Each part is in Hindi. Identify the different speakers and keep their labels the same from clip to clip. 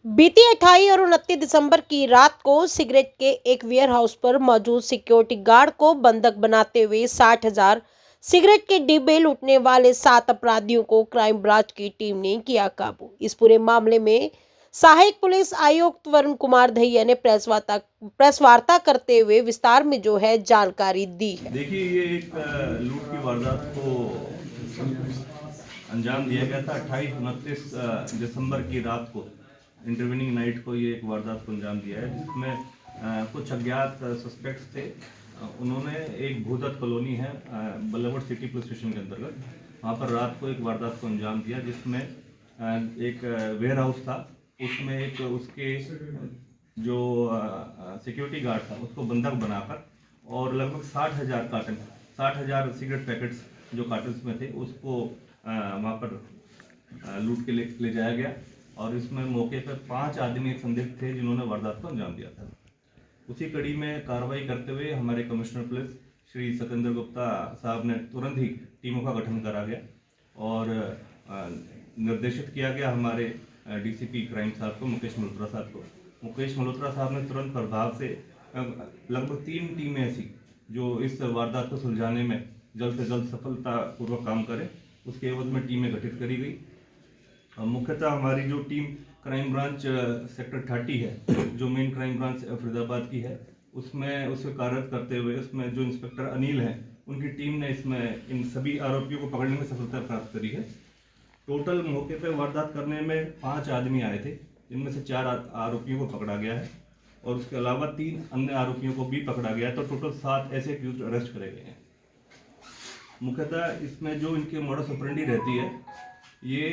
Speaker 1: बीती 28 और 29 दिसंबर की रात को सिगरेट के एक वेयर हाउस पर मौजूद सिक्योरिटी गार्ड को बंधक बनाते हुए 60,000 सिगरेट के डिब्बे लूटने वाले 7 अपराधियों को क्राइम ब्रांच की टीम ने किया काबू। इस पूरे मामले में सहायक पुलिस आयुक्त वरुण कुमार दहिया ने प्रेस वार्ता करते हुए विस्तार में जो है जानकारी दी है।
Speaker 2: देखिए, ये एक लूट की वारदात को अंजाम दिया गया था 28-29 दिसंबर की रात को। इंटरवेनिंग नाइट को ये एक वारदात को अंजाम दिया है, जिसमें कुछ अज्ञात सस्पेक्ट्स थे। उन्होंने एक भूदत्त कॉलोनी है बल्लभगढ़ सिटी पुलिस स्टेशन के अंतर्गत, वहाँ पर रात को एक वारदात को अंजाम दिया, जिसमें एक वेयर हाउस था। उसमें एक उसके जो सिक्योरिटी गार्ड था उसको बंधक बनाकर और लगभग 60,000 सिगरेट पैकेट्स जो कार्टन्स में थे उसको वहाँ पर लूट के ले जाया गया। और इसमें मौके पर 5 आदमी एक संदिग्ध थे जिन्होंने वारदात को अंजाम दिया था। उसी कड़ी में कार्रवाई करते हुए हमारे कमिश्नर पुलिस श्री सत्येंद्र गुप्ता साहब ने तुरंत ही टीमों का गठन करा गया और निर्देशित किया गया हमारे डीसीपी क्राइम साहब को, मुकेश मल्होत्रा साहब को। मुकेश मल्होत्रा साहब ने तुरंत प्रभाव से लगभग 3 टीमें ऐसी जो इस वारदात को सुलझाने में जल्द से जल्द सफलतापूर्वक काम करें, उसके एवज में टीमें गठित करी गई। मुख्यतः हमारी जो टीम क्राइम ब्रांच सेक्टर 30 है, जो मेन क्राइम ब्रांच फरीदाबाद की है, उसमें उसे कार्यरत करते हुए उसमें जो इंस्पेक्टर अनिल हैं, उनकी टीम ने इसमें इन सभी आरोपियों को पकड़ने में सफलता प्राप्त करी है। टोटल मौके पर वारदात करने में 5 आदमी आए थे, जिनमें से 4 आरोपियों को पकड़ा गया है और उसके अलावा 3 अन्य आरोपियों को भी पकड़ा गया है। तो टोटल 7 ऐसे एक्यूज अरेस्ट करे गए हैं। मुख्यतः इसमें जो इनके मॉडस ऑपरेंडी रहती है, ये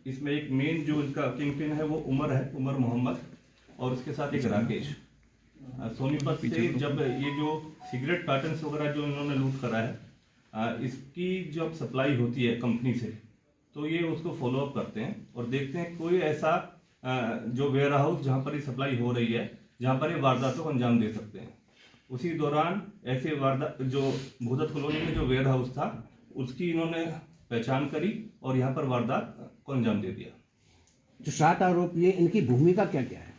Speaker 2: इसमें एक मेन जो इनका किंग पिन है वो उमर मोहम्मद और उसके साथ एक राकेश। सोनीपत से जब ये जो सिगरेट कार्टन्स वगैरह जो इन्होंने लूट करा है, इसकी जब सप्लाई होती है कंपनी से, तो ये उसको फॉलो अप करते हैं और देखते हैं कोई ऐसा जो वेयर हाउस जहाँ पर ये सप्लाई हो रही है, जहाँ पर ये वारदातों को अंजाम दे सकते हैं। उसी दौरान ऐसे वारदात जो भूदत्त कॉलोनी में जो वेयर हाउस था उसकी इन्होंने पहचान करी और यहाँ पर वारदात को अंजाम दे दिया।
Speaker 3: जो 7 आरोपी है, इनकी भूमिका क्या क्या है?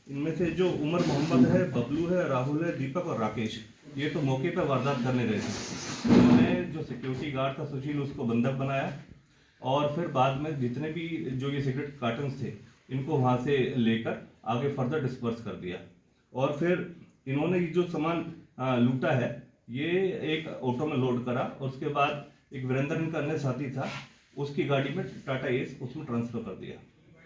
Speaker 2: इनमें से जो उमर मोहम्मद है, बबलू है, राहुल है, दीपक और राकेश, ये तो मौके पर वारदात करने गए थे। उन्होंने जो सिक्योरिटी गार्ड था सुशील, उसको बंधक बनाया और फिर बाद में जितने भी जो ये सिगरेट कार्टन्स थे इनको वहाँ से लेकर आगे फर्दर डिस्पर्स कर दिया। और फिर इन्होंने जो सामान लूटा है ये एक ऑटो में लोड करा और उसके बाद एक वीरेंद्र इनका अन्य साथी था, उसकी गाड़ी में टाटा एस उसमें ट्रांसफर कर दिया।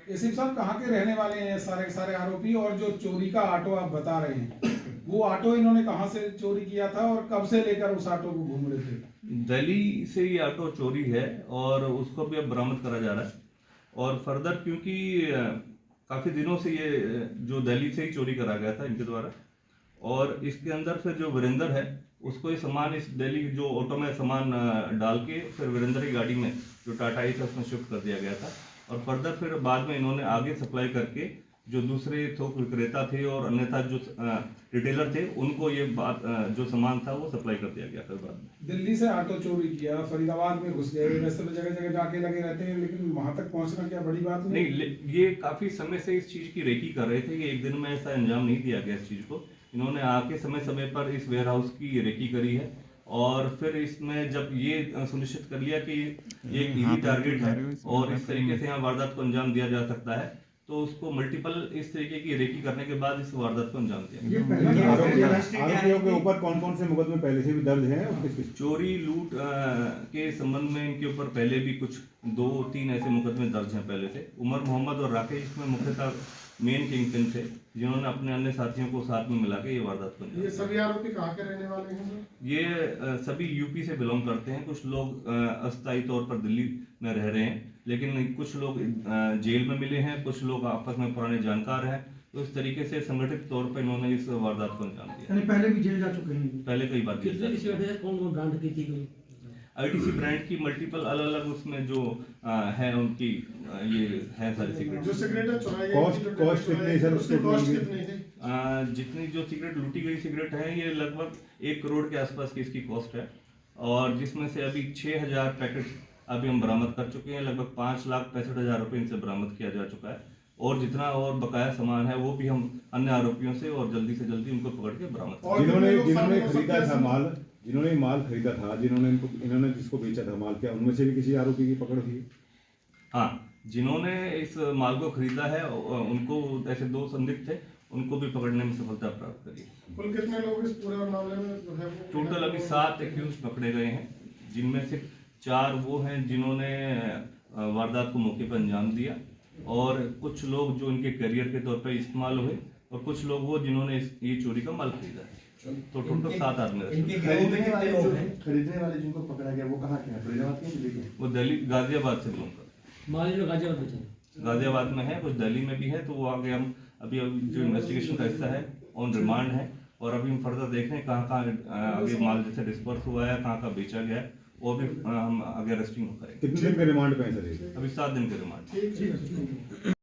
Speaker 4: एसीपी साहब, कहाँ के रहने वाले हैं सारे सारे आरोपी? और जो चोरी का ऑटो आप बता रहे हैं, वो ऑटो इन्होंने कहाँ से चोरी किया था और कब से लेकर उस ऑटो को घूम रहे थे?
Speaker 2: दिल्ली से ये ऑटो चोरी है और उसको भी अब बरामद करा जा रहा है। और फर्दर क्योंकि काफ़ी दिनों से ये जो दिल्ली से ही चोरी करा गया था इनके द्वारा, और इसके अंदर फिर जो वीरेंद्र है उसको ये सामान इस दिल्ली जो ऑटो में सामान डाल के फिर वीरेंद्र की गाड़ी में जो टाटा एस है उसमें शिफ्ट कर दिया गया था। और फर्दर फिर बाद में इन्होंने आगे सप्लाई करके जो दूसरे थोक विक्रेता थे और अन्यथा जो रिटेलर थे उनको ये बात जो सामान था वो सप्लाई कर दिया गया फिर बाद में।
Speaker 4: दिल्ली से ऑटो चोरी किया, फरीदाबाद में घुस गए, वैसे तो जगह जगह डाके लगे रहते हैं, लेकिन वहां तक पहुंचना क्या बड़ी बात
Speaker 2: नहीं, ये काफी समय से इस चीज की रेकी कर रहे थे। ये एक दिन में ऐसा अंजाम नहीं दिया गया इस चीज को। इन्होंने आके समय समय पर इस वेयर हाउस की रेकी करी है और फिर इसमें जब ये सुनिश्चित कर लिया कि ये एक इजी टारगेट है और इस तरीके से यहाँ वारदात को अंजाम दिया जा सकता है, तो उसको मल्टीपल इस तरीके की रेकी करने के बाद इस वारदात को अंजाम दिया।
Speaker 5: आरोपियों के ऊपर कौन कौन से मुकदमे पहले से भी दर्ज हैं?
Speaker 2: चोरी लूट के संबंध में इनके ऊपर पहले भी कुछ 2-3 ऐसे मुकदमे दर्ज हैं पहले से। उमर मोहम्मद और राकेश में मुख्यतः मेन किंग पिन थे जिन्होंने अपने अन्य साथियों को साथ में मिला के ये वारदात को।
Speaker 4: ये सभी आरोपी कहाँ के रहने वाले हैं?
Speaker 2: ये सभी यूपी से बिलोंग करते हैं। कुछ लोग अस्थायी तौर पर दिल्ली में रह रहे हैं, लेकिन कुछ लोग जेल में मिले हैं, कुछ लोग आपस में पुराने जानकार हैं। तो इस तरीके से संगठित तौर पर इन्होंने इस वारदात को अंजाम दिया।
Speaker 4: पहले भी जेल जा चुके हैं?
Speaker 2: पहले कई बार जेल जा चुके हैं।
Speaker 3: कौन कौन ब्रांड की थी?
Speaker 2: आईटीसी ब्रांड की मल्टीपल अलग अलग उसमें जो है उनकी ये है सारी सिगरेट।
Speaker 4: जो सिगरेट
Speaker 5: कॉस्ट कितनी सर? उसकी कॉस्ट कितनी
Speaker 4: है?
Speaker 2: जितनी जो सिगरेट लूटी गई सिगरेट है ये लगभग 1 करोड़ के आसपास की इसकी कॉस्ट है और जिसमें से अभी 6,000 पैकेट अभी हम बरामद कर चुके हैं। लगभग 5,65,000 रुपये इनसे बरामद किया जा चुका है और जितना और बकाया सामान है वो भी हम अन्य आरोपियों से और जल्दी से जल्दी उनको पकड़ के बरामद करेंगे।
Speaker 4: और
Speaker 5: जिन्होंने
Speaker 4: कितने लोग
Speaker 5: जिन्होंने
Speaker 4: शामिल हो
Speaker 5: खरीदा
Speaker 4: सकते
Speaker 5: था
Speaker 4: हैं?
Speaker 5: माल, जिन्होंने माल खरीदा था, इन्होंने जिसको बेचा था माल, क्या उनमें से भी किसी आरोपी की पकड़ हुई?
Speaker 2: हाँ, जिन्होंने इस माल को खरीदा है उनको ऐसे 2 संदिग्ध थे, उनको भी पकड़ने में सफलता प्राप्त करी है।
Speaker 4: कुल कितने लोग इस पूरे मामले में जो है वो
Speaker 2: टोटल अभी 7 एक्यूज पकड़े गए हैं, जिनमें से 4 वो हैं जिन्होंने वारदात को मौके पर अंजाम दिया, और कुछ लोग जो इनके करियर के तौर पर इस्तेमाल हुए, और कुछ लोग वो जिन्होंने ये चोरी का माल खरीदा है। तो टोटल 7 आदमी
Speaker 6: इनके खरीदने वाले जिनको पकड़ा गया वो कहाँ के हैं? फरीदाबाद के हैं, दिल्ली के?
Speaker 2: वो दिल्ली गाजियाबाद से बिलोंग करते
Speaker 7: माल जो गाजियाबाद में चले
Speaker 2: हैं। गाजियाबाद में है, कुछ दिल्ली में भी है, तो वो आगे हम अभी जो इन्वेस्टिगेशन का हिस्सा है ऑन रिमांड है, और अभी हम फर्दर देख रहे हैं कहाँ कहाँ आगे माल जैसे डिस्पर्स हुआ है, कहाँ कहाँ बेचा गया है, वो भी हम आगे अरेस्टिंग करेंगे।
Speaker 5: कितने दिन के रिमांड पे हैं सर ये?
Speaker 2: अभी 7 दिन के रिमांड।